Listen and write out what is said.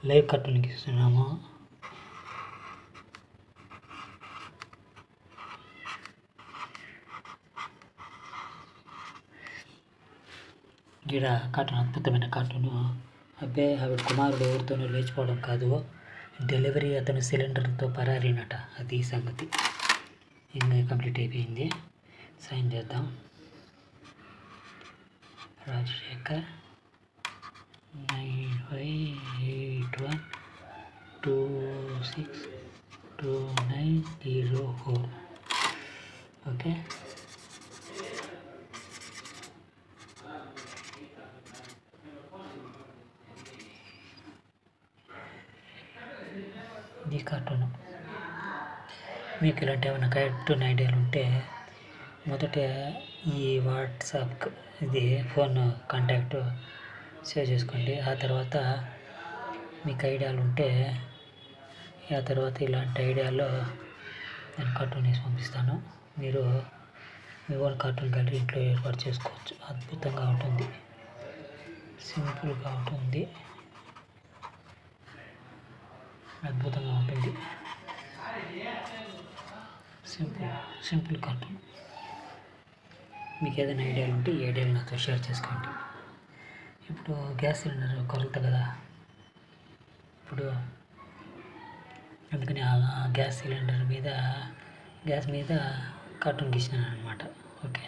Live cartoon గీస్తున్నాము. ఇక్కడ cartoon, అద్భుతమైన cartoon. ఆవిడ కుమారుడు ఎవరితోనూ లేచిపోవడం కాదు, డెలివరీ అతను సిలిండర్తో పరారీనట. అది సంగతి. ఇంకా కంప్లీట్ అయిపోయింది. సైన్ చేద్దాం. రాజశేఖర్ 9581262904. ఓకే. ఇది కార్టూను. మీకు ఇలాంటి ఏమైనా కార్టూన్ ఐడియాలు ఉంటే మొదట ఈ వాట్సాప్ ఇది ఫోన్ కాంటాక్ట్ సేవ్ చేసుకోండి. ఆ తర్వాత మీకు ఐడియాలు ఉంటే ఆ తర్వాత ఇలాంటి ఐడియాలో నేను కార్టూన్ వేసి పంపిస్తాను. మీరు మీ ఓన్ కార్టూన్ గ్యాలరీ ఇంట్లో ఏర్పాటు చేసుకోవచ్చు. అద్భుతంగా ఉంటుంది, సింపుల్గా ఉంటుంది, అద్భుతంగా ఉంటుంది. Simple cartoon. మీకు ఏదైనా ఐడియాలు ఉంటే ఈ ఐడియాలు నాతో షేర్ చేసుకోండి. ఇప్పుడు గ్యాస్ సిలిండర్ కొరత కదా, ఇప్పుడు అందుకని ఆ గ్యాస్ సిలిండర్ మీద కార్టూన్ గీసినాను అనమాట. ఓకే.